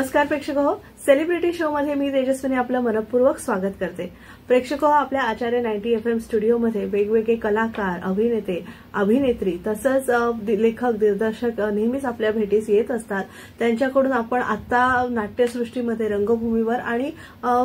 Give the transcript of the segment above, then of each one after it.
नमस्कार प्रेक्षक हो, सेलिब्रिटी शो मध्ये मी तेजस्विनी आपलं मनपूर्वक स्वागत करते। प्रेक्षक हो, आपल्या आचार्य 90 FM स्टुडिओमध्ये वेगवेगळे कलाकार, अभिनेते, अभिनेत्री तसंच लेखक, दिग्दर्शक नेहमीच आपल्या भेटीस येत असतात। त्यांच्याकडून आपण आता नाट्यसृष्टीमध्ये, रंगभूमीवर आणि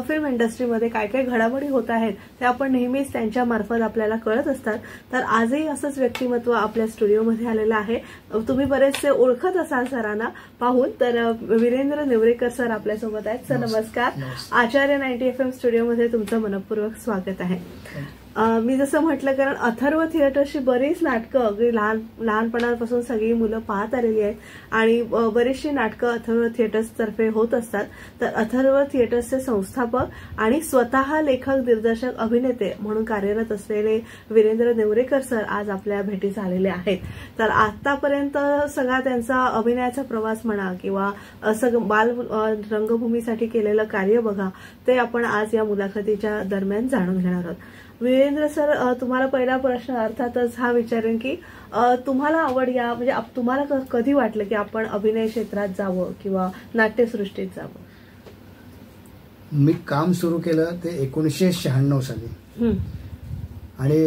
फिल्म इंडस्ट्रीमध्ये काय काय घडामोडी होत आहेत ते आपण नेहमीच त्यांच्या मार्फत आपल्याला कळत असतात। तर आजही असंच व्यक्तिमत्व आपल्या स्टुडिओमध्ये आलेलं आहे। तुम्ही बरेचसे ओळखत असाल सरांना पाहून। तर वीरेंद्र नेवरेकर सर आपल्यासोबत आहेत। सर नमस्कार। आचार्य 90 FM स्टुडिओमध्ये तुमचं मनपूर्वक स्वागत आहे। मी जसं म्हटलं, कारण अथर्व थिएटरची बरीच नाटकं अगदी लहानपणापासून सगळी मुलं पाहत आलेली आहेत आणि बरीचशी नाटकं अथर्व थिएटर्स तर्फे होत असतात। तर अथर्व थिएटर्सचे संस्थापक आणि स्वतः लेखक, दिग्दर्शक, अभिनेते म्हणून कार्यरत असलेले वीरेंद्र नेवरेकर सर आज आपल्या भेटीस आलेले आहेत। तर आतापर्यंत सगळा त्यांचा अभिनयाचा प्रवास म्हणा किंवा असं बाल रंगभूमीसाठी केलेलं कार्य बघा, ते आपण आज या मुलाखतीच्या दरम्यान जाणून घेणार आहोत। वीरेंद्र सर, तुम्हाला पहिला प्रश्न अर्थातच हा विचारेन की तुम्हाला आवड या म्हणजे तुम्हाला कधी वाटलं की आपण अभिनय क्षेत्रात जावं किंवा नाट्यसृष्टीत जावं? मी काम सुरू केलं ते 1996 साली आणि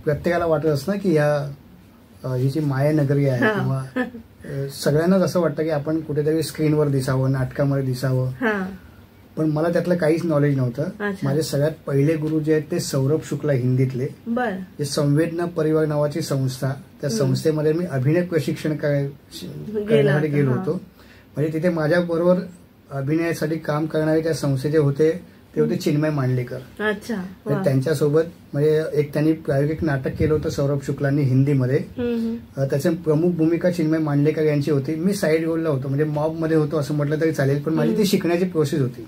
प्रत्येकाला वाटत असतं की ही जी माया नगरी आहे किंवा सगळ्यांनाच असं वाटतं की आपण कुठेतरी स्क्रीनवर दिसावं, नाटकामध्ये दिसावं। पण मला त्यातलं काहीच नॉलेज नव्हतं। माझे सगळ्यात पहिले गुरु जे आहेत ते सौरभ शुक्ला, हिंदीतले। जे संवेदना परिवार नावाची संस्था, त्या संस्थेमध्ये मी अभिनय प्रशिक्षण करण्यासाठी गेलो होतो। म्हणजे तिथे माझ्या बरोबर अभिनयासाठी काम करणारे त्या संस्थेचे होते ते होते चिन्मय मांडलेकर। त्यांच्यासोबत म्हणजे त्यांनी प्रायोगिक नाटक केलं होतं सौरभ शुक्लांनी हिंदीमध्ये। त्याची प्रमुख भूमिका चिन्मय मांडलेकर यांची होती। मी साईड रोलला होतो, म्हणजे मॉब मध्ये होतो असं म्हटलं तरी चालेल, पण माझी ती शिकण्याची प्रोसेस होती।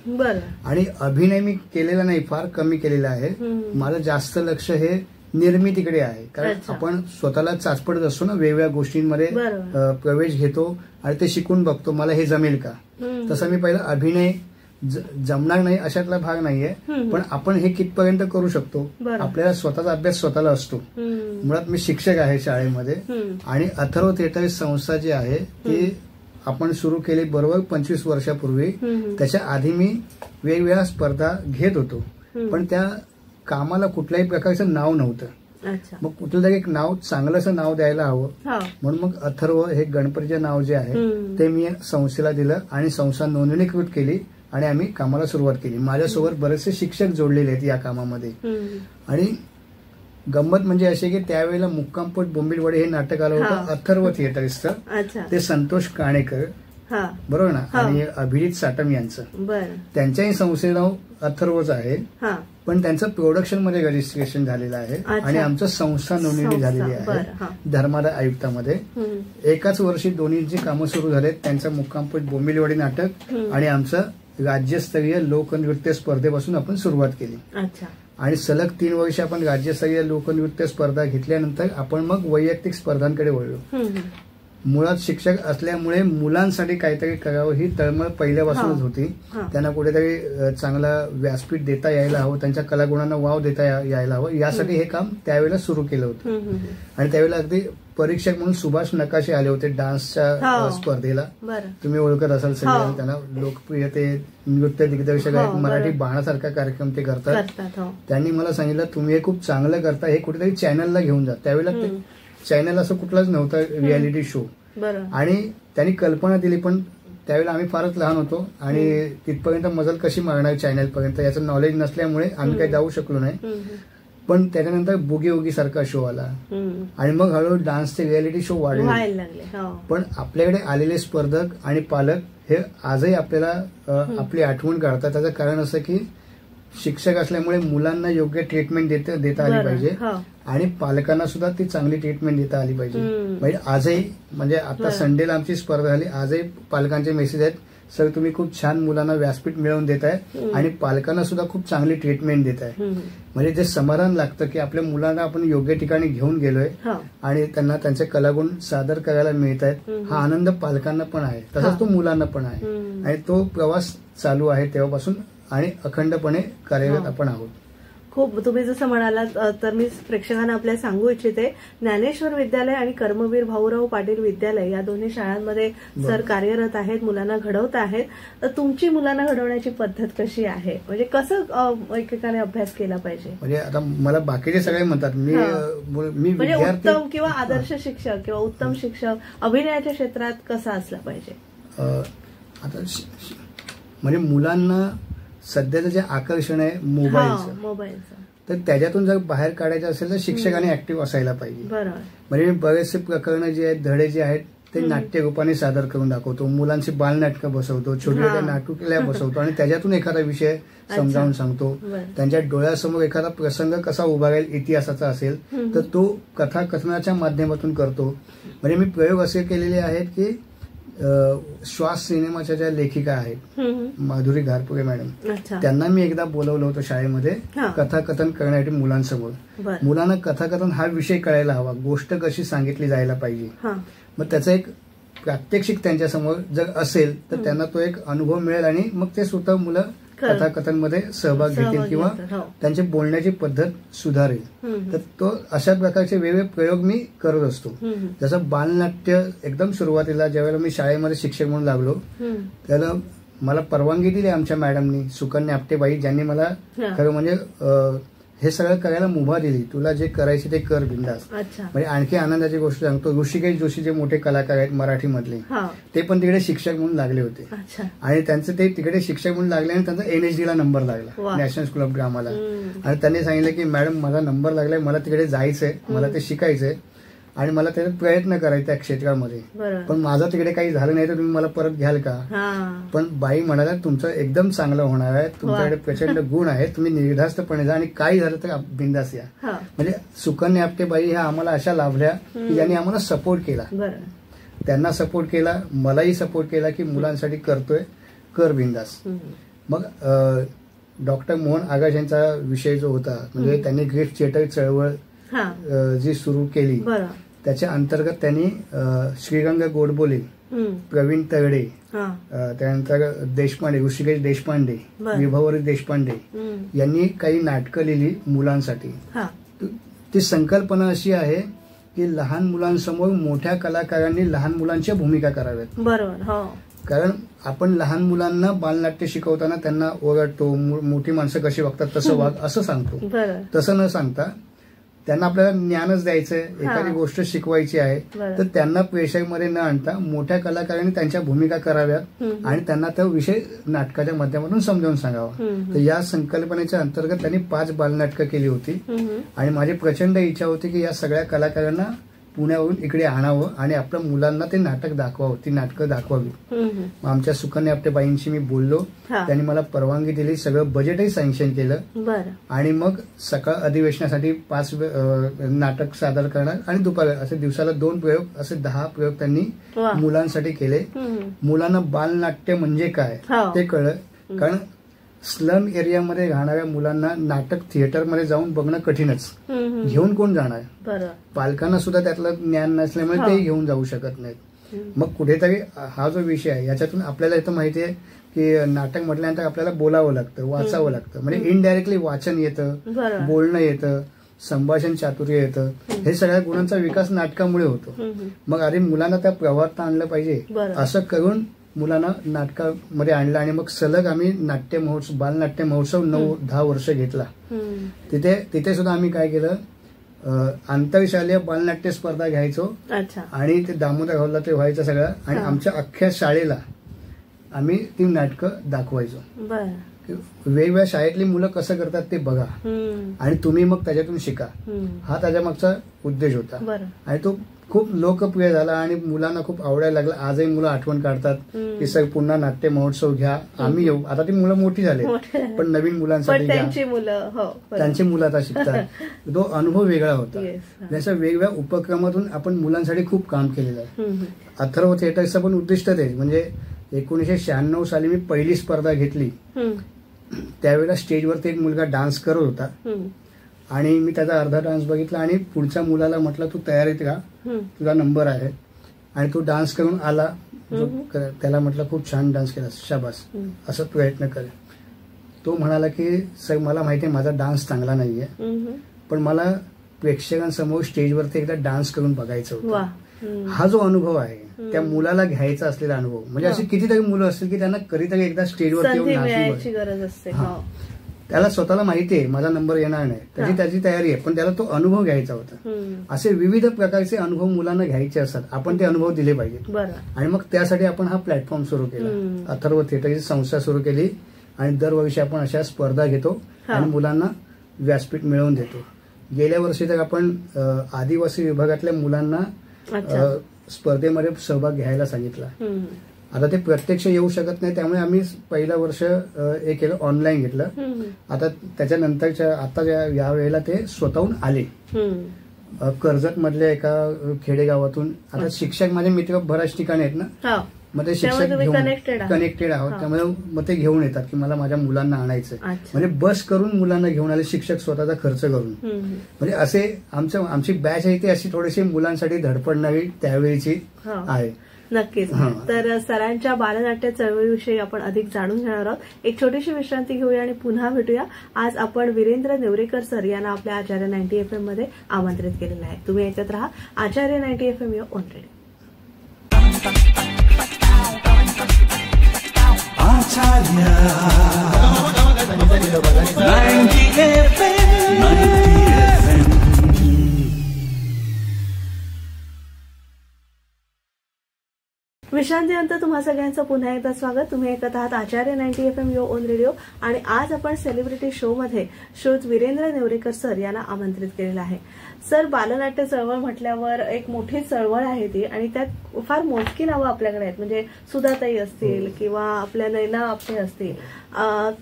आणि अभिनय मी केलेला नाही, फार कमी केलेला आहे। माझं जास्त लक्ष हे निर्मितीकडे आहे, कारण आपण स्वतःला चाचपडत असतो ना, वेगवेगळ्या गोष्टींमध्ये प्रवेश घेतो आणि ते शिकून बघतो मला हे जमेल का। तसं मी पहिला अभिनय जमणार नाही अशातला भाग नाहीये, पण आपण हे कितपर्यंत करू शकतो, आपल्याला स्वतःचा अभ्यास स्वतःला असतो। मुळात मी शिक्षक आहे शाळेमध्ये आणि अथर्व थिएटर संस्था जी आहे ती आपण सुरू केली बरोबर 25 वर्षापूर्वी। त्याच्या आधी मी वेगवेगळ्या स्पर्धा घेत होतो, पण त्या कामाला कुठल्याही प्रकारचं नाव नव्हतं। मग कुठलं तरी एक नाव, चांगलंसं नाव द्यायला हवं, म्हणून मग अथर्व हे गणपतीचं नाव जे आहे ते मी संस्थेला दिलं आणि संस्था नोंदणीकृत केली आणि आम्ही कामाला सुरुवात केली। माझ्यासोबत बरेचसे शिक्षक जोडलेले आहेत या कामामध्ये। आणि गंमत म्हणजे अशी की त्यावेळेला मुक्कामपोट बोंबिलवाडी हे नाटक आलं होतं अथर्व थिएटर्सचं। ते संतोष काणेकर, बरोबर ना, आणि अभिजित साटम यांचं। त्यांच्याही संस्थेचं नाव अथर्वच आहे, पण त्यांचं प्रोडक्शन मध्ये रजिस्ट्रेशन झालेलं आहे आणि आमचं संस्था नोंदणी झालेली आहे धर्मादाय आयुक्तामध्ये। एकाच वर्षी दोन्हीची कामं सुरू झालेत, त्यांचं मुक्कामपोट बोंबिलवाडी नाटक आणि आमचं राज्यस्तरीय लोकनृत्य स्पर्धेपासून आपण सुरुवात केली। आणि सलग 3 वर्ष आपण राज्यस्तरीय लोकनृत्य स्पर्धा घेतल्यानंतर आपण मग वैयक्तिक स्पर्धांकडे वळलो। मुळात शिक्षक असल्यामुळे मुलांसाठी काहीतरी करावं ही तळमळ पहिल्यापासूनच होती। त्यांना कुठेतरी चांगला व्यासपीठ देता यायला हवं, त्यांच्या कलागुणांना वाव देता यायला हवं, यासाठी हे काम त्यावेळेला सुरू केलं होतं। आणि त्यावेळेला अगदी परीक्षक म्हणून सुभाष नकाशे आले होते डान्सच्या स्पर्धेला, तुम्ही ओळखत असाल सगळ्यांना त्यांना। लोकप्रिय ते नृत्य दिग्दर्शक आहेत, मराठी बाणासारखा कार्यक्रम ते करतात। त्यांनी मला सांगितलं तुम्ही हे खूप चांगलं करता, हे कुठेतरी चॅनलला घेऊन जा। त्यावेळेला ते चॅनल असं कुठलाच नव्हतं रियालिटी शो, आणि त्यांनी कल्पना दिली, पण त्यावेळेला आम्ही फारच लहान होतो आणि तिथपर्यंत मजल कशी मारणार चॅनल पर्यंत याचं नॉलेज नसल्यामुळे आम्ही काही जाऊ शकलो नाही। पण त्याच्यानंतर बुगी वुगी सारखा शो आला आणि मग हळूहळू डान्सचे रियालिटी शो वाढले लागले। पण आपल्याकडे आलेले स्पर्धक आणि पालक हे आजही आपल्याला आपली आठवण काढतात। त्याचं कारण असं की शिक्षक असल्यामुळे मुलांना योग्य ट्रीटमेंट देता आली पाहिजे आणि पालकांना सुद्धा ती चांगली ट्रीटमेंट देता आली पाहिजे। म्हणजे आजही, म्हणजे आता संडेला आमची स्पर्धा झाली, आजही पालकांचे मेसेज आहेत, सर तुम्ही खूप छान मुलांना व्यासपीठ मिळवून देताय आणि पालकांना सुद्धा खूप चांगली ट्रीटमेंट देताय। म्हणजे जे समाधान लागतं की आपल्या मुलांना आपण योग्य ठिकाणी घेऊन गेलोय आणि त्यांना त्यांचे कलागुण सादर करायला मिळत आहेत, हा आनंद पालकांना पण आहे, तसाच तो मुलांना पण आहे। आणि तो प्रवास चालू आहे तेव्हापासून आणि अखंडपणे कार्यरत आपण आहोत। खूप तुम्ही जसं म्हणालात तर मी प्रेक्षकांना आपल्या सांगू इच्छिते, ज्ञानेश्वर विद्यालय आणि कर्मवीर भाऊराव पाटील विद्यालय या दोन्ही शाळांमध्ये सर कार्यरत आहेत, मुलांना घडवत आहेत. तर तुमची मुलांना घडवण्याची पद्धत कशी आहे, म्हणजे कसं एकेकाने अभ्यास केला पाहिजे? म्हणजे आता मला बाकीचे सगळे म्हणतात मी म्हणजे उत्तम किंवा आदर्श शिक्षक किंवा उत्तम शिक्षक अभिनयाच्या क्षेत्रात कसा असला पाहिजे? आता म्हणजे मुलांना सध्याचं जे आकर्षण आहे मोबाईलचं, तर त्याच्यातून जर बाहेर काढायचं असेल तर शिक्षकाने ऍक्टिव्ह असायला पाहिजे. म्हणजे बरेचसे प्रकरण जे आहेत, धडे जे आहेत ते नाट्य रूपाने सादर करून दाखवतो, मुलांची बालनाटकं बसवतो, छोट्या छोट्या नाटुकल्या बसवतो आणि त्याच्यातून एखादा विषय समजावून सांगतो. त्यांच्या डोळ्यासमोर एखादा प्रसंग कसा उभा राहील इतिहासाचा असेल तर तो कथाकथनाच्या माध्यमातून करतो. म्हणजे मी प्रयोग असे केलेले आहेत की श्वास सिनेमाच्या ज्या लेखिका आहेत माधुरी घारपुरे मॅडम, त्यांना मी एकदा बोलवलं होतं शाळेमध्ये कथाकथन करण्यासाठी मुलांसमोर. मुलांना कथाकथन हा विषय कळायला हवा, गोष्ट कशी सांगितली जायला पाहिजे. मग त्याचा एक प्रात्यक्षिक त्यांच्यासमोर जर असेल तर त्यांना तो एक अनुभव मिळेल आणि मग ते स्वतः मुलं कथाकथनमध्ये सहभाग घेतील किंवा त्यांची बोलण्याची पद्धत सुधारेल. तर तो अशा प्रकारचे वेगवेगळे प्रयोग मी करत असतो. जसं बालनाट्य एकदम सुरुवातीला ज्यावेळेला मी शाळेमध्ये शिक्षक म्हणून लागलो त्याला मला परवानगी दिली आमच्या मॅडमनी, सुकन्या आपटेबाई, ज्यांनी मला खरं म्हणजे हे सगळं करायला मुभा दिली. तुला जे करायचे ते कर बिंदास. म्हणजे आणखी आनंदाची गोष्ट सांगतो, ऋषिकेश जोशी जे मोठे कलाकार आहेत मराठीमधले, ते पण तिकडे शिक्षक म्हणून लागले होते आणि त्यांचं ते तिकडे शिक्षक म्हणून लागले आणि त्यांचा NSD ला नंबर लागला, नॅशनल स्कूल ऑफ ड्रामाला. आणि त्यांनी सांगितलं की मॅडम माझा नंबर लागलाय, मला तिकडे जायचंय, मला ते शिकायचंय आणि मला त्याच्यात प्रयत्न करायचा त्या क्षेत्रामध्ये, पण माझं तिकडे काही झालं नाही तर तुम्ही मला परत घ्याल का? पण बाई म्हणाल्या तुमचं एकदम चांगलं होणार आहे, तुमच्याकडे प्रचंड गुण आहेत, तुम्ही निर्धास्तपणे जा आणि काही झालं तर बिंदास या. म्हणजे सुकन्या आपटेबाई ह्या आम्हाला अशा लाभल्या की ज्यांनी आम्हाला सपोर्ट केला. त्यांना सपोर्ट केला, मलाही सपोर्ट केला की मुलांसाठी करतोय, कर बिंदास. मग डॉक्टर मोहन आगाश यांचा विषय जो होता, म्हणजे त्यांनी ग्रेट थिएटर चळवळ जी सुरू केली त्याच्या अंतर्गत त्यांनी श्रीरंग गोडबोले, प्रवीण तरडे, त्यानंतर देशपांडे, ऋषिकेश देशपांडे, विभावरी देशपांडे यांनी काही नाटकं लिहिली मुलांसाठी. ती संकल्पना अशी आहे की लहान मुलांसमोर मोठ्या कलाकारांनी लहान मुलांच्या भूमिका कराव्यात. बरोबर. कारण आपण लहान मुलांना बालनाट्य शिकवताना त्यांना ओरडतो, मोठी माणसं कशी वागतात तसं वाग असं सांगतो. तसं न सांगता त्यांना आपल्याला ज्ञानच द्यायचंय, एखादी गोष्ट शिकवायची आहे तर त्यांना प्रेशरमध्ये न आणता मोठ्या कलाकारांनी त्यांच्या भूमिका कराव्यात आणि त्यांना तो विषय नाटकाच्या माध्यमातून समजावून सांगावा. तर या संकल्पनेच्या अंतर्गत त्यांनी 5 बालनाटकं केली होती आणि माझी प्रचंड इच्छा होती की या सगळ्या कलाकारांना पुण्यावरून इकडे आणावं आणि आपल्या मुलांना ते नाटक दाखवावं, ती नाटकं दाखवावी. आमच्या सुकन्या आपटेबाईंशी मी बोललो, त्यांनी मला परवानगी दिली, सगळं बजेटही सँक्शन केलं आणि मग सकाळ अधिवेशनासाठी 5 नाटक सादर करणार आणि दुपारी असे दिवसाला 2 प्रयोग, असे 10 प्रयोग त्यांनी मुलांसाठी केले. मुलांना बालनाट्य म्हणजे काय ते कळलं, कारण स्लम एरियामध्ये राहणाऱ्या मुलांना नाटक थिएटरमध्ये जाऊन बघणं कठीणच, घेऊन कोण जाणार? पालकांना सुद्धा त्यातलं ज्ञान नसल्यामुळे ते घेऊन जाऊ शकत नाहीत. मग कुठेतरी हा जो विषय आहे याच्यातून आपल्याला इथं माहिती आहे की नाटक म्हटल्यानंतर आपल्याला बोलावं लागतं, वाचावं लागतं, म्हणजे इनडायरेक्टली वाचन येतं, बोलणं येतं, संभाषण चातुर्य येतं, हे सगळ्या गुणांचा विकास नाटकामुळे होतो. मग आधी मुलांना त्या प्रवाहात आणलं पाहिजे, असं करून मुलांना नाटकामध्ये आणलं आणि मग सलग आम्ही नाट्य महोत्सव, बालनाट्य महोत्सव 9-10 वर्ष घेतला. तिथे सुद्धा आम्ही काय केलं, आंतरशालेय बालनाट्य स्पर्धा घ्यायचो आणि ते दामोदर हॉलला ते व्हायचं सगळं आणि आमच्या अख्ख्या शाळेला आम्ही ती नाटकं दाखवायचो. वेगवेगळ्या शाळेतली मुलं कसं करतात ते बघा आणि तुम्ही मग त्याच्यातून शिका, हा त्याच्या मागचा उद्देश होता. आणि तो खूप लोकप्रिय झाला आणि मुलांना खूप आवडायला लागला. आजही मुलं आठवण काढतात की सर पुन्हा नाट्य महोत्सव घ्या, आम्ही येऊ. आता ती मुलं मोठी झाली पण नवीन मुलांसाठी त्यांची मुलं आता शिकतात. तो अनुभव वेगळा होता. जसं वेगवेगळ्या उपक्रमातून आपण मुलांसाठी खूप काम केलेलं आहे. अथर्व थिएटरचं पण उद्दिष्ट तेच, म्हणजे 1996 साली मी पहिली स्पर्धा घेतली. त्यावेळेला स्टेजवरती एक मुलगा डान्स करत होता आणि मी त्याचा अर्धा डान्स बघितला आणि पुढच्या मुलाला म्हटलं तू तयारीत राहा, तुझा नंबर आहे. आणि तो डान्स करून आला, त्याला म्हटलं खूप छान डान्स केला, शाबास, असं प्रयत्न कर. तो म्हणाला की सर मला माहिती आहे माझा डान्स चांगला नाहीये, पण मला प्रेक्षकांसमोर स्टेजवरती एकदा डान्स करून बघायचं होतं. हा जो अनुभव आहे त्या मुलाला घ्यायचा असलेला अनुभव, म्हणजे अशी कितीतरी मुलं असतील की त्यांना कधीतरी एकदा स्टेजवरती येऊन नाचू गरज असते. त्याला स्वतःला माहिती आहे माझा नंबर येणार नाही, त्याची तयारी आहे, पण त्याला तो अनुभव घ्यायचा होता. असे विविध प्रकारचे अनुभव मुलांना घ्यायचे असतात, आपण ते अनुभव दिले पाहिजेत. आणि मग त्यासाठी आपण हा प्लॅटफॉर्म सुरू केला, अथर्व थिएटरची संस्था सुरू केली आणि दरवर्षी आपण अशा स्पर्धा घेतो आणि मुलांना व्यासपीठ मिळवून देतो. गेल्या वर्षी तर आपण आदिवासी विभागातल्या मुलांना स्पर्धेमध्ये सहभाग घ्यायला सांगितला. आता ते प्रत्यक्ष येऊ शकत नाही, त्यामुळे आम्ही पहिलं वर्ष हे केलं, ऑनलाईन घेतलं. आता त्याच्यानंतरच्या आता या वेळेला ते स्वतःहून आले. कर्जत मधल्या एका खेडेगावातून. आता शिक्षक माझे मित्र बऱ्याच ठिकाणी आहेत ना, मग ते शिक्षक कनेक्टेड आहोत, त्यामुळे मग ते घेऊन येतात की मला माझ्या मुलांना आणायचं, म्हणजे बस करून मुलांना घेऊन आले शिक्षक स्वतःचा खर्च करून. म्हणजे असे आमची बॅच आहे ती अशी थोडीशी मुलांसाठी धडपडणारी त्यावेळीची आहे. नक्कीच. तर सरांच्या बालनाट्य चळवळीविषयी आपण अधिक जाणून घेणार आहोत. एक छोटीशी विश्रांती घेऊया आणि पुन्हा भेटूया. आज आपण वीरेंद्र नेवरेकर सर यांना आपल्या आचार्य 90 FM मध्ये आमंत्रित केलेलं आहे. तुम्ही ऐकत राहा आचार्य 90 FM ऑन रेडिओ. विश्रांतीनंतर तुम्हा सगळ्यांचं पुन्हा एकदा स्वागत. तुम्ही ऐकत आहात आचार्य 90 FM ऑन रेडिओ आणि आज आपण सेलिब्रिटी शो मध्ये श्रोत वीरेंद्र नेवरेकर सर यांना आमंत्रित केलेलं आहे. सर, बालनाट्य चळवळ म्हटल्यावर एक मोठी चळवळ आहे ती, आणि त्यात फार मोजकी नावं आपल्याकडे आहेत, म्हणजे सुधाताई असतील किंवा आपल्या नैना आपटे असतील.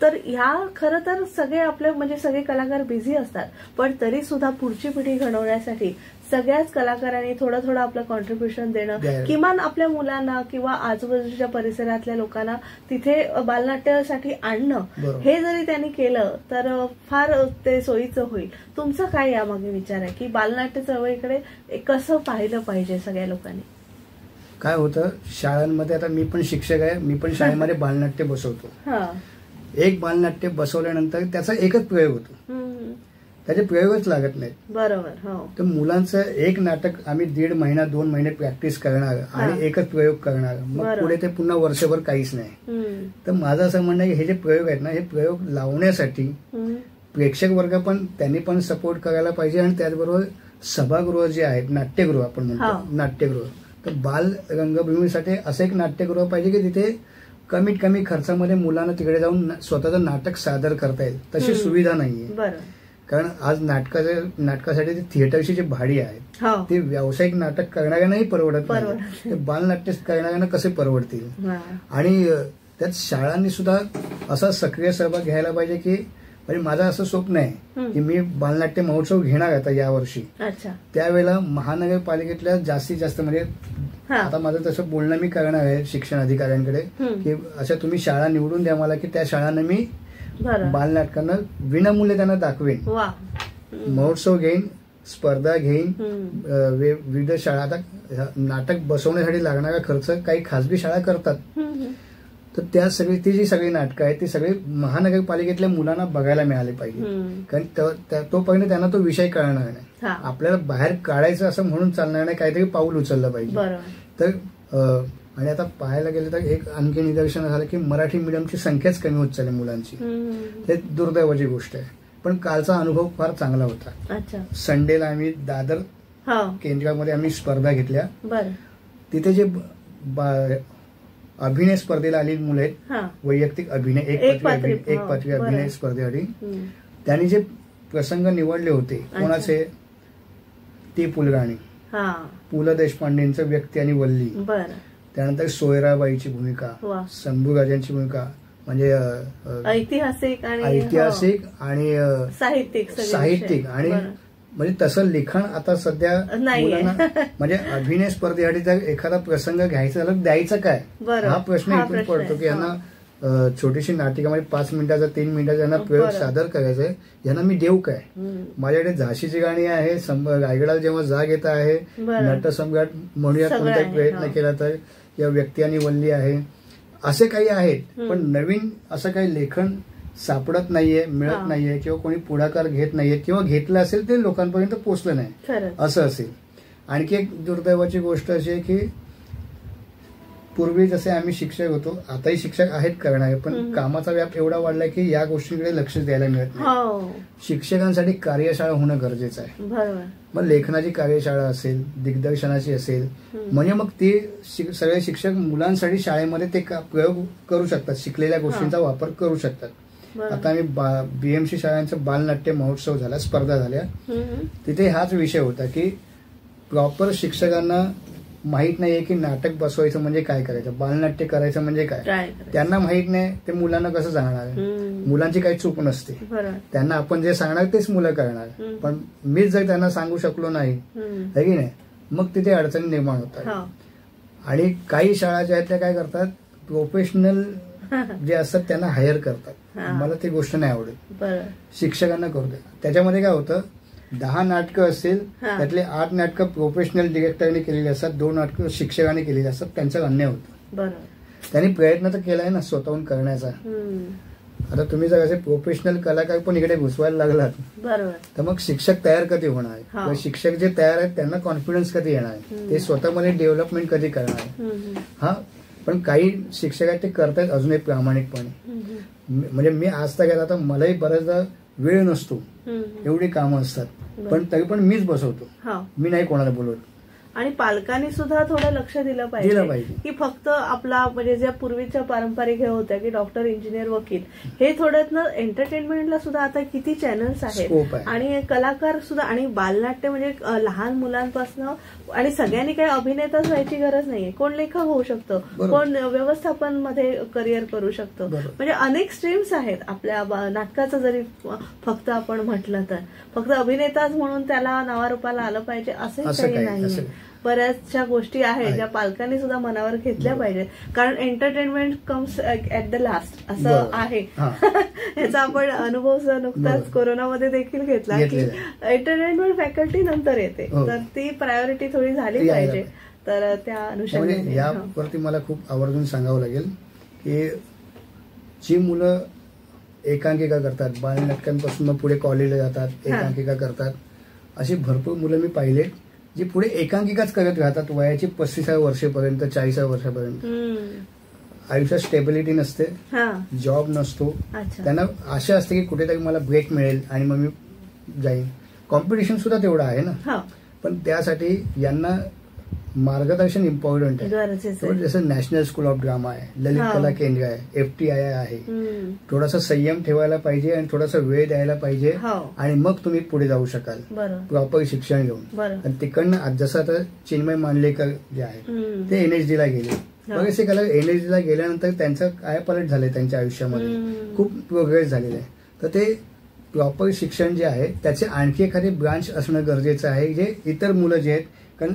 तर ह्या खरं तर सगळे आपले म्हणजे सगळे कलाकार बिझी असतात, पण तरी सुद्धा पुढची पिढी घडवण्यासाठी सगळ्याच कलाकारांनी थोडं थोडं आपलं कॉन्ट्रीब्युशन देणं, किमान आपल्या मुलांना किंवा आजूबाजूच्या परिसरातल्या लोकांना तिथे बालनाट्यासाठी आणणं, हे जरी त्यांनी केलं तर फार ते सोयीचं होईल. तुमचं काय यामागे विचार आहे की बालनाट्य चळवळीकडे कसं पाहिलं पाहिजे सगळ्या लोकांनी? काय होतं शाळांमध्ये, आता मी पण शिक्षक आहे, मी पण शाळेमध्ये बालनाट्य बसवतो. एक बालनाट्य बसवल्यानंतर त्याचा एकच प्रयोग होतो, त्याचे प्रयोगच लागत नाहीत. बरोबर. तर मुलांचं एक नाटक आम्ही 1.5 महिना 2 महिने प्रॅक्टिस करणार आणि एकच प्रयोग करणार, मग पुढे ते पुन्हा वर्षभर काहीच नाही. तर माझं असं म्हणणं आहे की हे जे प्रयोग आहेत ना, हे प्रयोग लावण्यासाठी प्रेक्षक वर्ग पण त्यांनी पण सपोर्ट करायला पाहिजे, आणि त्याचबरोबर सभागृह जे आहेत, नाट्यगृह आपण म्हणतो नाट्यगृह, तर बाल रंगभूमीसाठी असं एक नाट्यगृह पाहिजे की तिथे कमीत कमी खर्चामध्ये मुलांना तिकडे जाऊन स्वतःचं नाटक सादर करता येईल. तशी सुविधा नाहीये, कारण आज नाटकासाठी थिएटरची जी भाडी आहेत ते व्यावसायिक नाटक करणाऱ्यांनाही परवडत नाही, बालनाट्य करणाऱ्यांना कसे परवडतील. आणि त्यात शाळांनी सुद्धा असा सक्रिय सहभाग घ्यायला पाहिजे की, म्हणजे माझं असं स्वप्न आहे की मी बालनाट्य महोत्सव घेणार आता यावर्षी. त्यावेळेला महानगरपालिकेतल्या जास्तीत जास्त, म्हणजे आता माझं तसं बोलणं मी करणार आहे शिक्षण अधिकाऱ्यांकडे की अशा तुम्ही शाळा निवडून द्या मला, की त्या शाळांना मी बालनाटकांना विनामूल्य त्यांना दाखवेन, महोत्सव घेईन, स्पर्धा घेईन. विविध शाळा आता नाटक बसवण्यासाठी लागणारा खर्च काही खासगी शाळा करतात, तर त्या सगळी ती जी सगळी नाटकं आहेत ती सगळी महानगरपालिकेतल्या मुलांना बघायला मिळाले पाहिजे, कारण तोपर्यंत त्यांना तो विषय कळणार नाही. आपल्याला बाहेर काढायचं असं म्हणून चालणार नाही, काहीतरी पाऊल उचललं पाहिजे. तर आणि आता पाहायला गेलं तर एक आणखी निदर्शन झालं की मराठी मीडियमची संख्याच कमी होत चालली मुलांची. हे दुर्दैवाची गोष्ट आहे, पण कालचा अनुभव फार चांगला होता. संडेला आम्ही दादर केंद्रामध्ये आम्ही स्पर्धा घेतल्या. तिथे जे अभिनय स्पर्धेला आलेली मुलं आहेत, वैयक्तिक अभिनय, एक पात्री अभिनय स्पर्धेसाठी त्यांनी जे प्रसंग निवडले होते, कोणाचे, ती पुलगाणी, पु ल देशपांडेंचं व्यक्ती आणि वल्ली, त्यानंतर सोयराबाईची भूमिका, शंभूराजांची भूमिका, म्हणजे ऐतिहासिक आणि साहित्यिक आणि म्हणजे तसं लिखाण आता सध्या मुलांना, म्हणजे अभिनय स्पर्धेसाठी जर एखादा प्रसंग घ्यायचा झाला द्यायचं काय, हा प्रश्न इथून पडतो की यांना छोटीशी नाटिकामध्ये 5 मिनिटाचा 3 मिनिटाचा यांना प्रयोग सादर करायचा आहे, यांना मी देऊ काय? माझ्याकडे झाशीची गाणी आहे, रायगडाला जेव्हा जाग येत आहे, नटसम्राट म्हणूया कोणताही प्रयत्न केला तर, या व्यक्ती आणि वल्ली आहे, असे काही आहेत. पण नवीन असं काही लेखन सापडत नाहीये, मिळत नाहीये, किंवा कोणी पुढाकार घेत नाहीये, किंवा घेतलं असेल ते लोकांपर्यंत पोहोचलं नाही असं असेल. आणखी एक दुर्दैवाची गोष्ट अशी आहे की पूर्वी जसे आम्ही शिक्षक होतो, आताही शिक्षक आहेत करणारे, पण कामाचा व्याप एवढा वाढलाय की या गोष्टींकडे लक्ष द्यायला मिळत नाही. शिक्षकांसाठी कार्यशाळा होणं गरजेचं आहे. मग लेखनाची कार्यशाळा असेल, दिग्दर्शनाची असेल, म्हणजे मग ते सगळे शिक्षक मुलांसाठी शाळेमध्ये ते प्रयोग करू शकतात, शिकलेल्या गोष्टींचा वापर करू शकतात. आता आम्ही बीएमसी शाळांचा बालनाट्य महोत्सव झाला, स्पर्धा झाल्या, तिथे हाच विषय होता की प्रॉपर शिक्षकांना माहित नाहीये की नाटक बसवायचं म्हणजे काय करायचं, बालनाट्य करायचं म्हणजे काय. त्यांना माहित नाही, ते मुलांना कसं सांगणार. मुलांची काही चूक नसते, त्यांना आपण जे सांगणार तेच मुलं करणार. पण मीच जर त्यांना सांगू शकलो नाही है की नाही, मग तिथे अडचणी निर्माण होतात. आणि काही शाळा ज्या आहेत त्या काय करतात, प्रोफेशनल जे असतात त्यांना हायर करतात. मला ती गोष्ट नाही आवडत. शिक्षकांना करू द्या. त्याच्यामध्ये काय होतं, 10 नाटकं असेल, त्यातले 8 नाटकं प्रोफेशनल डिरेक्टरने केलेली असतात, 2 नाटकं शिक्षकाने केलेली असतात. त्यांचा अन्याय होतो. त्यांनी प्रयत्न तर केलाय ना स्वतःहून करण्याचा. आता तुम्ही जर असे प्रोफेशनल कलाकार पण इकडे घुसवायला लागलात तर मग शिक्षक तयार कधी होणार, शिक्षक जे तयार आहेत त्यांना कॉन्फिडन्स कधी येणार, ते स्वतःमध्ये डेव्हलपमेंट कधी करणार. हा, पण काही शिक्षक आहेत ते करतायत अजूनही प्रामाणिकपणे. म्हणजे मी आज तर गेला तर मलाही बऱ्याचदा वेळ नसतो, एवढी कामं असतात, पण तरी पण मीच बसवतो, मी नाही कोणाला बोलवत. आणि पालकांनी सुद्धा थोडं लक्ष दिलं पाहिजे की फक्त आपला म्हणजे ज्या पूर्वीच्या पारंपरिक हे होत्या की डॉक्टर, इंजिनियर, वकील, हे थोडं एंटरटेनमेंटला सुद्धा आता किती चॅनल्स आहेत, आणि कलाकार सुद्धा, आणि बालनाट्य म्हणजे लहान मुलांपासून, आणि सगळ्यांनी काही अभिनेताच व्हायची गरज नाहीये, कोण लेखक होऊ शकतं, कोण व्यवस्थापन मध्ये करिअर करू शकतं. म्हणजे अनेक स्ट्रीम्स आहेत आपल्या नाटकाचं. जरी फक्त आपण म्हटलं तर फक्त अभिनेताच म्हणून त्याला नावारूपाला आलं पाहिजे असंही काही नाही. बऱ्याचशा गोष्टी आहेत ज्या पालकांनी सुद्धा मनावर घेतल्या पाहिजे, कारण entertainment comes at the last असं आहे. याचा आपण अनुभव नुकताच कोरोनामध्ये देखील घेतला की एंटरटेनमेंट फॅकल्टी नंतर येते, तर ती प्रायोरिटी थोडी झाली पाहिजे. तर त्या अनुषंगाने यावरती मला खूप आवर्जून सांगावं लागेल की जी मुलं एकांकिका करतात, बालनाटकांपासून पुढे कॉलेजला जातात, एकांकिका करतात, अशी भरपूर मुलं मी पाहिले जी पुढे एकांकिकाच करत राहतात वयाची 35व्या वर्षापर्यंत, 40व्या वर्षापर्यंत. आयुष्यात स्टेबिलिटी नसते, जॉब नसतो, त्यांना आशा असते की कुठेतरी मला ब्रेक मिळेल आणि मग मी जाईन. कॉम्पिटिशन सुद्धा तेवढं आहे ना, पण त्यासाठी यांना मार्गदर्शन इम्पॉर्टंट आहे. जसं नॅशनल स्कूल ऑफ ड्रामा आहे, ललित कला केंद्र आहे, FTI आहे. थोडासा संयम ठेवायला पाहिजे आणि थोडासा वेळ द्यायला पाहिजे, आणि मग तुम्ही पुढे जाऊ शकाल प्रॉपर शिक्षण घेऊन. आणि तिकडनं जसं आता चिन्मय मांडलेकर जे आहेत ते NSD ला गेले, बरेचसे कलाकार NSD ला गेल्यानंतर त्यांचं काय पलट झालंय त्यांच्या आयुष्यामध्ये, खूप प्रोग्रेस झालेला आहे. तर ते प्रॉपर शिक्षण जे आहे त्याचे आणखी एखादी ब्रांच असणं गरजेचं आहे, जे इतर मुलं जे आहेत, कारण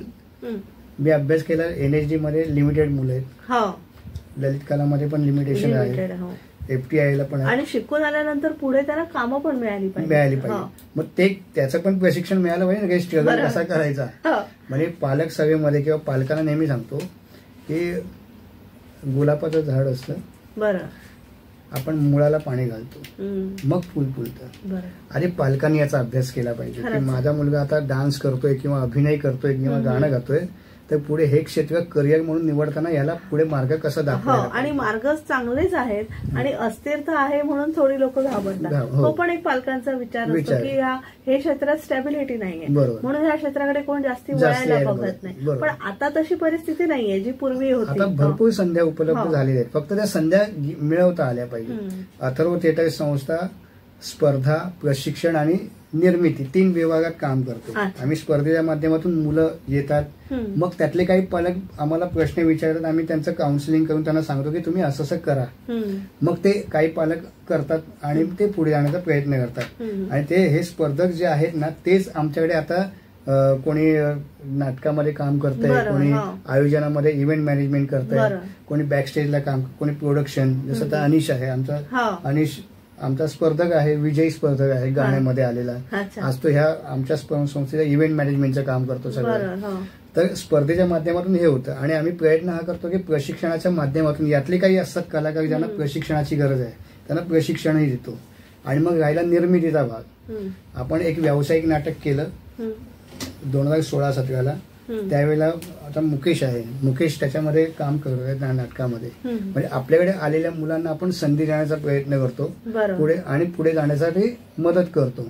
मी अभ्यास केला NSD मध्ये लिमिटेड मुलं आहेत, ललित कलामध्ये पण लिमिटेशन आहे, FTI ला पण आहे, आणि शिकून आल्यानंतर पुढे त्यांना कामं पण मिळाली पाहिजे. मग ते त्याचं पण प्रशिक्षण मिळालं पाहिजे ना, स्ट्रगल कसा करायचा. म्हणजे पालक सभेमध्ये किंवा पालकांना नेहमी सांगतो की गुलाबाचं झाड असतं, बरं, आपण मुळाला पाणी घालतो मग फुल फुलतं. आणि पालकांनी याचा अभ्यास केला पाहिजे की माझा मुलगा आता डान्स करतोय किंवा अभिनय करतोय किंवा गाणं गातोय, तर पुढे हे क्षेत्र करिअर म्हणून निवडताना याला पुढे मार्ग कसा दाखवायचा. आणि मार्ग चांगलेच आहेत, आणि अस्थिरता आहे म्हणून थोडी लोक घाबरतात. तो पण एक पालकांचा विचार असतो की हे क्षेत्रात स्टॅबिलिटी नाहीये म्हणून या क्षेत्राकडे कोण जास्ती वळायला बघत नाही. पण आता तशी परिस्थिती नाहीये जी पूर्वी होती. आता भरपूर संध्या उपलब्ध झालेल्या आहेत, फक्त त्या संध्या मिळवता आल्या पाहिजे. अथर्व थिएटर संस्था स्पर्धा, प्रशिक्षण आणि निर्मिती 3 विभागात काम करतो. आम्ही स्पर्धेच्या माध्यमातून मुलं येतात, मग त्यातले काही पालक आम्हाला प्रश्न विचारतात, आम्ही त्यांचं काउन्सिलिंग करून त्यांना सांगतो की तुम्ही असं असं करा. मग ते काही पालक करतात आणि ते पुढे जाण्याचा प्रयत्न करतात. आणि ते हे स्पर्धक जे आहेत ना, तेच आमच्याकडे आता कोणी नाटकामध्ये काम करतंय, कोणी आयोजनामध्ये इव्हेंट मॅनेजमेंट करतंय, कोणी बॅकस्टेजला काम, कोणी प्रोडक्शन. जसं आता अनिश आहे आमचा, अनिश आमचा स्पर्धक आहे, विजयी स्पर्धक आहे गाण्यामध्ये आलेला. आज तो ह्या आमच्या संस्थेच्या इव्हेंट मॅनेजमेंटचं काम करतो सगळं. तर स्पर्धेच्या माध्यमातून हे होतं. आणि आम्ही प्रयत्न हा करतो की प्रशिक्षणाच्या माध्यमातून यातले काही असतात कलाकार ज्यांना प्रशिक्षणाची गरज आहे, त्यांना प्रशिक्षणही देतो. आणि मग राहिला निर्मितीचा भाग, आपण एक व्यावसायिक नाटक केलं 2016-17ला. त्यावेळेला आता मुकेश आहे, मुकेश त्याच्यामध्ये काम करत आहे त्या नाटकामध्ये. म्हणजे आपल्याकडे आलेल्या मुलांना आपण संधी देण्याचा प्रयत्न करतो पुढे आणि पुढे जाण्यासाठी मदत करतो.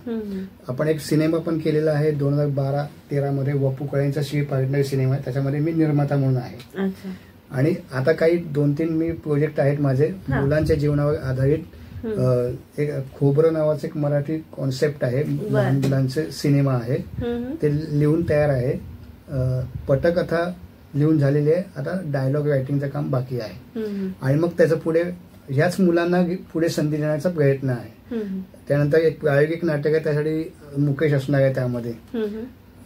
आपण एक सिनेमा पण केलेला आहे 2012-13 मध्ये, वपू कळेंचा श्री पार्टनर सिनेमा, त्याच्यामध्ये मी निर्माता म्हणून आहे. आणि आता काही 2-3 मी प्रोजेक्ट आहेत माझे मुलांच्या जीवनावर आधारित. एक खोबरं नावाचं एक मराठी कॉन्सेप्ट आहे, लहान मुलांचे सिनेमा आहे, ते लिहून तयार आहे. पटकथा लिहून झालेली आहे, आता डायलॉग रायटिंगचं काम बाकी आहे. आणि मग त्याचं पुढे ह्याच मुलांना पुढे संधी देण्याचा प्रयत्न आहे. त्यानंतर एक प्रायोगिक नाटक आहे, त्यासाठी मुकेश असणार आहे त्यामध्ये.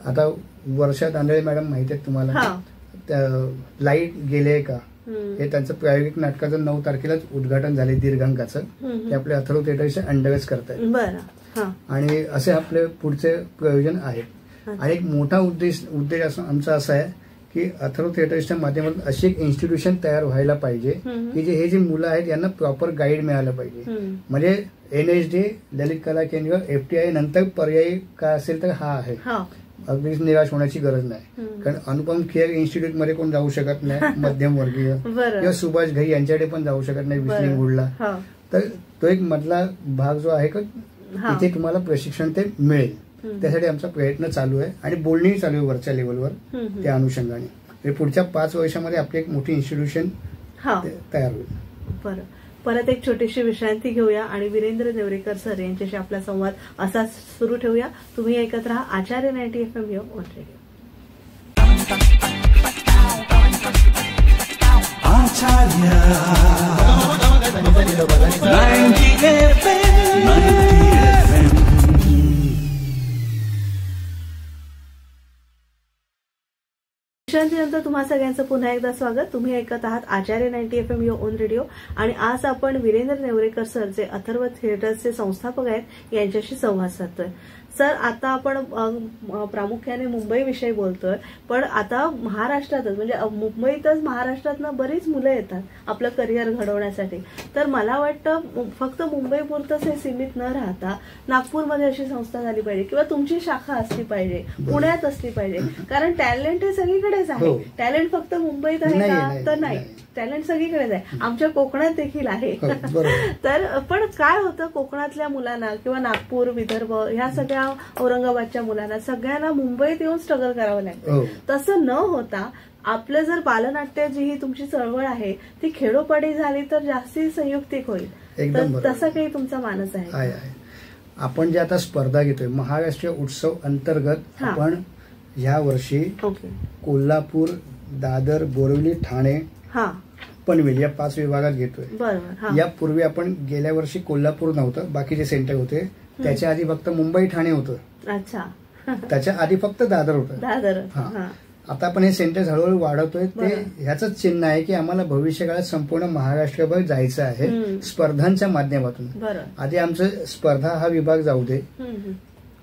आता वर्षा दांडळे मॅडम माहिती आहेत तुम्हाला, लाईट गेले का, हे त्यांचं प्रायोगिक नाटकाचं 9 तारखेलाच उद्घाटन झाले दीर्घांकाचं. ते आपले अथर्व थिएटरच्या अंडरच करतायत. आणि असे आपले पुढचे प्रयोजन आहेत. आणि एक मोठा उद्देश आमचा असा आहे की अथर्व थिएटर्सच्या माध्यमातून अशी एक इन्स्टिट्यूशन तयार व्हायला पाहिजे की हे जे मुलं आहेत यांना प्रॉपर गाईड मिळालं पाहिजे. म्हणजे NHD, ललित कला केंद्र, FTI नंतर पर्यायी काय असेल तर हा आहे. अगदीच निराश होण्याची गरज नाही, कारण अनुपम खेर इन्स्टिट्यूट मध्ये कोण जाऊ शकत नाही मध्यमवर्गीय, किंवा सुभाष घई यांच्याकडे पण जाऊ शकत नाही विसलिंगुडला. तर तो एक मधला भाग जो आहे का तिथे तुम्हाला प्रशिक्षण ते मिळेल, त्यासाठी आमचा प्रयत्न चालू आहे. आणि बोलणीही चालू आहे वरच्या लेवलवर त्या अनुषंगाने. पुढच्या 5 वर्षामध्ये आपली एक मोठी इन्स्टिट्यूशन तयार होईल. बरं, परत एक छोटीशी विश्रांती घेऊया आणि वीरेंद्र नेवरेकर सर यांच्याशी आपला संवाद असाच सुरू ठेवूया. तुम्ही ऐकत राहा आचार्य 90 FM ऑन रेडिओ. विश्रांतीनंतर तुम्हा सगळ्यांचं पुन्हा एकदा स्वागत. तुम्ही ऐकत आहात आचार्य 90 FM ऑन रेडिओ. आणि आज आपण वीरेंद्र नेवरेकर सर, जे अथर्व थिएटर्सचे संस्थापक आहेत, यांच्याशी संवाद साधतोय. सर, आता आपण प्रामुख्याने मुंबईविषयी बोलतोय, पण आता महाराष्ट्रातच, म्हणजे मुंबईतच महाराष्ट्रातनं बरीच मुलं येतात आपलं करिअर घडवण्यासाठी. तर मला वाटतं फक्त मुंबईपुरतंच हे सीमित न राहता नागपूरमध्ये अशी संस्था झाली पाहिजे, किंवा तुमची शाखा असली पाहिजे, पुण्यात असली पाहिजे. कारण टॅलेंट हे सगळीकडेच आहे. टॅलेंट फक्त मुंबईत आहे का, तर नाही, टॅलेंट सगळीकडेच आहे. आमच्या कोकणात देखील आहे. तर पण काय होतं, कोकणातल्या मुलांना किंवा नागपूर, विदर्भ, ह्या सगळ्या औरंगाबादच्या मुलांना सगळ्यांना मुंबईत येऊन स्ट्रगल करावं लागतं. तसं न होता आपलं जर बालनाट्य जी ही तुमची चळवळ आहे ती खेडोपाडी झाली तर जास्ती संयुक्तिक होईल. तसं काही तुमचा मानस आहे? आपण जे आता स्पर्धा घेतोय महाराष्ट्र उत्सव अंतर्गत, आपण ह्या वर्षी कोल्हापूर, दादर, बोरिवली, ठाणे, पनवेल या 5 विभागात घेतोय. यापूर्वी आपण गेल्या वर्षी कोल्हापूर नव्हतं, बाकीचे सेंटर होते. त्याच्या आधी फक्त मुंबई, ठाणे होतं. अच्छा. त्याच्या आधी फक्त दादर होतं. दादर. आता आपण हे सेंटर्स हळूहळू वाढवतोय. ते ह्याच चिन्ह आहे की आम्हाला भविष्यकाळात संपूर्ण महाराष्ट्रभर जायचं आहे स्पर्धांच्या माध्यमातून. आधी आमचं स्पर्धा हा विभाग जाऊ दे,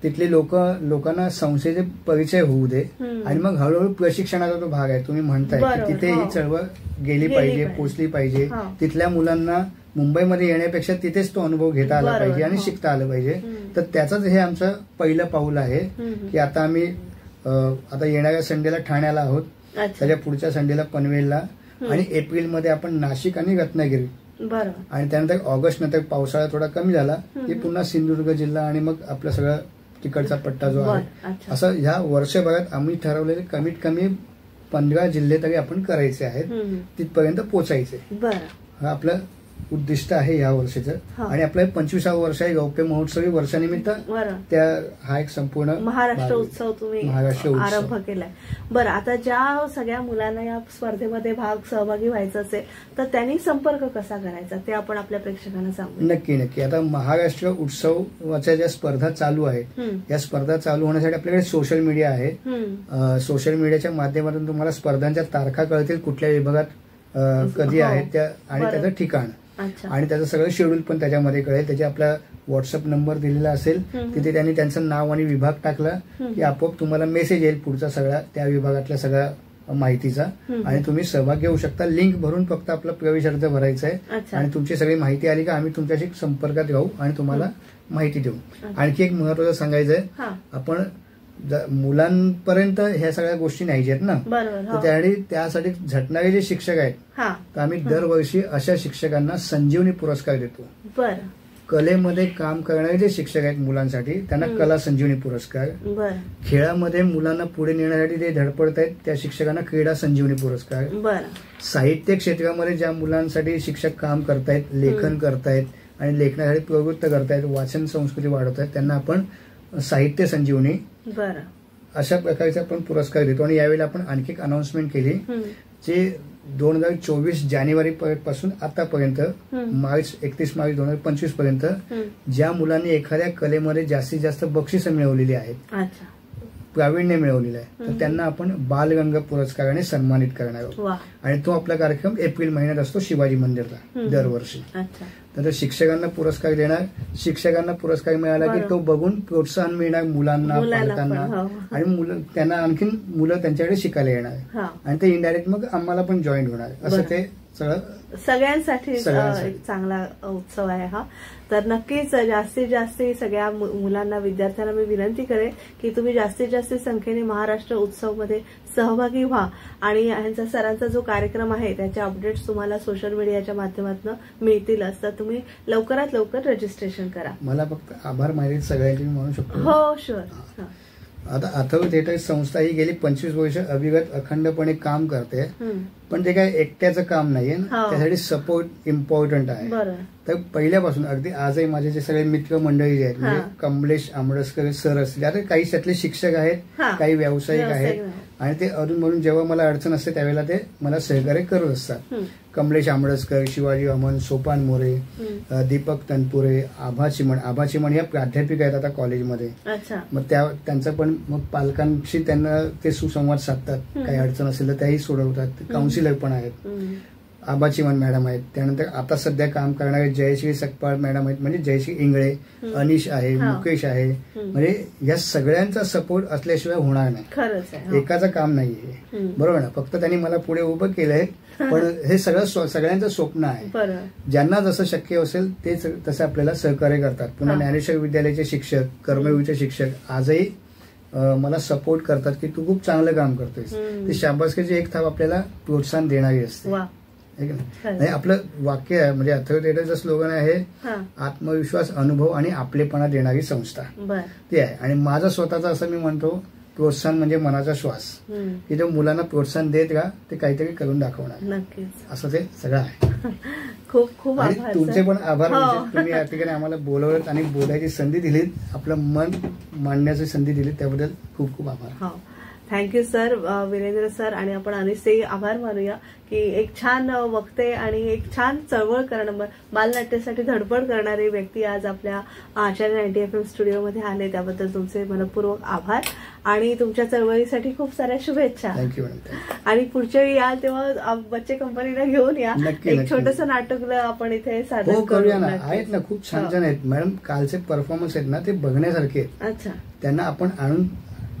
तिथले लोकांना संस्थेचे परिचय होऊ दे, आणि मग हळूहळू प्रशिक्षणाचा तो भाग आहे. तुम्ही म्हणताय की तिथे ही चळवळ गेली पाहिजे, पोचली पाहिजे. तिथल्या मुलांना मुंबईमध्ये येण्यापेक्षा तिथेच तो अनुभव घेता आला पाहिजे आणि शिकता आलं पाहिजे. तर त्याचंच हे आमचं पहिलं पाऊल आहे की आता आम्ही आता येणाऱ्या संडेला ठाण्याला आहोत, त्याच्या पुढच्या संडेला पनवेलला, आणि एप्रिलमध्ये आपण नाशिक आणि रत्नागिरी, आणि त्यानंतर ऑगस्ट नंतर पावसाळा थोडा कमी झाला की पुन्हा सिंधुदुर्ग जिल्हा, आणि मग आपला सगळा तिकडचा पट्टा जो आहे. असं ह्या वर्षभरात आम्ही ठरवलेले कमीत कमी 15 जिल्हे तरी आपण करायचे आहेत, तिथपर्यंत पोचायचे. हा आपलं उद्दिष्ट आहे या वर्षाचं. आणि आपलं 25वं वर्ष आहे गौप्य महोत्सवी वर्षानिमित्त. त्या हा एक संपूर्ण महाराष्ट्र उत्सव तुम्ही आरंभ केलाय. बरं, आता ज्या सगळ्या मुलांना या स्पर्धेमध्ये सहभागी व्हायचं असेल तर त्यांनी संपर्क कसा करायचा ते आपण आपल्या प्रेक्षकांना सांगू. नक्की. आता महाराष्ट्र उत्सवाच्या ज्या स्पर्धा चालू आहेत, या स्पर्धा चालू होण्यासाठी आपल्याकडे सोशल मीडिया आहे. सोशल मीडियाच्या माध्यमातून तुम्हाला स्पर्धांच्या तारखा कळतील, कुठल्या विभागात कधी आहेत त्या, आणि त्याचं ठिकाण, आणि त्याचं सगळं शेड्यूल पण त्याच्यामध्ये कळेल. त्याचे आपला व्हॉट्सअप नंबर दिलेला असेल, तिथे त्यांनी त्यांचं नाव आणि विभाग टाकला की आपोआप तुम्हाला मेसेज येईल पुढचा सगळा त्या विभागातल्या सगळ्या माहितीचा आणि तुम्ही सहभाग घेऊ शकता. लिंक भरून फक्त आपला प्रवेश अर्ज भरायचा आहे आणि तुमची सगळी माहिती आली का आम्ही तुमच्याशी संपर्कात राहू आणि तुम्हाला माहिती देऊ. आणखी एक महत्वाचं सांगायचं आहे, आपण मुलांपर्यंत ह्या सगळ्या गोष्टी नाही आहेत ना, तर त्यासाठी झटणारे जे शिक्षक आहेत तर आम्ही दरवर्षी अशा शिक्षकांना संजीवनी पुरस्कार देतो. कलेमध्ये काम करणारे जे शिक्षक आहेत मुलांसाठी त्यांना कला संजीवनी पुरस्कार, खेळामध्ये मुलांना पुढे नेण्यासाठी जे धडपडत आहेत त्या शिक्षकांना क्रीडा संजीवनी पुरस्कार, साहित्य क्षेत्रामध्ये ज्या मुलांसाठी शिक्षक काम करतायत, लेखन करतायत आणि लेखनासाठी प्रवृत्त करतायत, वाचन संस्कृती वाढवत आहेत, त्यांना आपण साहित्य संजीवनी अशा प्रकारचे आपण पुरस्कार देतो. आणि यावेळी आपण आणखी एक अनाउन्समेंट केली, जे 2024 जानेवारी पासून आतापर्यंत 31 मार्च 2025 पर्यंत ज्या मुलांनी एखाद्या कलेमध्ये जास्तीत जास्त बक्षिसं मिळवलेली आहेत, प्रावीण्य मिळवलेलं आहे, तर त्यांना आपण बालरंग पुरस्काराने सन्मानित करणार आहोत. आणि तो आपला कार्यक्रम एप्रिल महिन्यात असतो शिवाजी मंदिरला दरवर्षी. तर शिक्षकांना पुरस्कार देणार, शिक्षकांना पुरस्कार मिळाला की तो बघून प्रोत्साहन मिळणार मुलांना, पालकांना, आणि त्यांना आणखीन मुलं त्यांच्याकडे शिकायला येणार आणि ते इनडायरेक्ट मग आम्हाला पण जॉईन होणार. असं ते सगळ्यांसाठी एक चांगला उत्सव आहे हा. तर नक्कीच जास्तीत जास्त सगळ्या मुलांना, विद्यार्थ्यांना मी विनंती करेन की तुम्ही जास्तीत जास्त संख्येने महाराष्ट्र उत्सव मध्ये सहभागी व्हा आणि यांचा सरांचा जो कार्यक्रम आहे त्याचे अपडेट्स तुम्हाला सोशल मीडियाच्या माध्यमातून मिळतीलच. तर तुम्ही लवकरात लवकर रजिस्ट्रेशन करा. मला फक्त आभार माहिती सगळ्यांची म्हणू शकतो. हो शुअर. आता अथर्व थिएटर संस्था ही गेली 25 वर्ष अविरत अखंडपणे काम करते, पण ते काय एकट्याचं काम नाहीये ना, त्यासाठी सपोर्ट इम्पॉर्टंट आहे. तर पहिल्यापासून अगदी आजही माझे जे सगळे मित्र मंडळी आहेत, म्हणजे कमलेश आंबडसकर सर असतील, आता काही त्यातले शिक्षक आहेत, काही व्यावसायिक आहेत, आणि ते अजून म्हणून जेव्हा मला अडचण असते त्यावेळेला ते मला सहकार्य करत असतात. कमलेश आंबडसकर, शिवाजी अमन, सोपान मोरे, दीपक तनपुरे, आभा चिमण या प्राध्यापिका आहेत आता कॉलेजमध्ये. मग त्यांचं पण मग पालकांशी त्यांना ते सुसंवाद साधतात, काही अडचण असेल तर त्याही सोडवतात. काउन्सिलर पण आहेत, आभा चिमण मॅडम आहेत. त्यानंतर आता सध्या काम करणारे जयश्री सकपाळ मॅडम आहेत, म्हणजे जयश्री इंगळे, अनिश आहे, मुकेश आहे. म्हणजे या सगळ्यांचा सपोर्ट असल्याशिवाय होणार नाही, एकाचं काम नाहीये, बरोबर ना. फक्त त्यांनी मला पुढे उभं केलंय, पण हे सगळ्यांचं स्वप्न आहे. ज्यांना जसं शक्य असेल ते तसं आपल्याला सहकार्य करतात. पुन्हा ज्ञानेश्वर विद्यालयाचे शिक्षक, कर्मवीरचे शिक्षक आजही मला सपोर्ट करतात की तू खूप चांगलं काम करतोयस. ते शाबासकीची एक थाप आपल्याला प्रोत्साहन देणारी असते. नाही, आपलं वाक्य आहे, म्हणजे अथर्व थिएटरचं स्लोगन आहे, आत्मविश्वास, अनुभव आणि आपलेपणा देणारी संस्था. ते आहे. आणि माझं स्वतःचं असं मी म्हणतो, प्रोत्साहन म्हणजे मनाचा श्वास, की जो मुलांना प्रोत्साहन देत का ते काहीतरी करून दाखवणार, असं ते सगळं आहे. खूप खूप आणि तुमचे पण आभार. तुम्ही या ठिकाणी आम्हाला बोलवलं आणि बोलायची संधी दिलीत, आपलं मन मांडण्याची संधी दिली, त्याबद्दल खूप खूप आभार. Thank you sir, Virendra sir. आणि आपण अनिशचे आभार मानूया की एक छान वक्ते आणि एक छान चळवळ करणारे, बालनाट्यासाठी धडपड करणारे व्यक्ती आज आपल्या आचार्य 90 FM स्टुडिओमध्ये आले. त्याबद्दल तुमचे मनपूर्वक आभार आणि तुमच्या चळवळीसाठी खूप साऱ्या शुभेच्छा. थँक्यू. आणि पुढच्या वेळी याल तेव्हा बच्चे कंपनीला घेऊन या, एक छोटंसं नाटक आपण इथे सादर करूया ना. आहेत ना, खूप छान छान आहेत मॅडम. कालचे परफॉर्मन्स आहेत ना ते बघण्यासारखे आहेत. अच्छा. त्यांना आपण आणून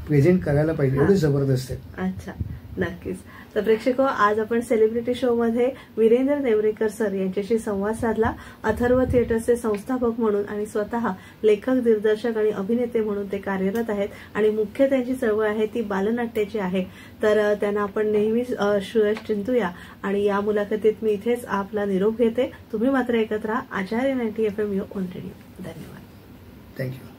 प्रेझेंट करायला पाहिजे, एवढे जबरदस्त आहे. अच्छा, नक्कीच. तर प्रेक्षक, आज आपण सेलिब्रिटी शो मध्ये वीरेंद्र नेवरेकर सर यांच्याशी संवाद साधला. अथर्व थिएटरचे संस्थापक म्हणून आणि स्वतः लेखक, दिग्दर्शक आणि अभिनेते म्हणून ते कार्यरत आहेत आणि मुख्य त्यांची चळवळ आहे ती बालनाट्याची आहे. तर त्यांना आपण नेहमीच श्रेयस चिंतूया. आणि या मुलाखतीत मी इथेच आपला निरोप घेते. तुम्ही मात्र एकत्र आचार्य 90 FM ऑन रेडिओ. धन्यवाद. थँक्यू.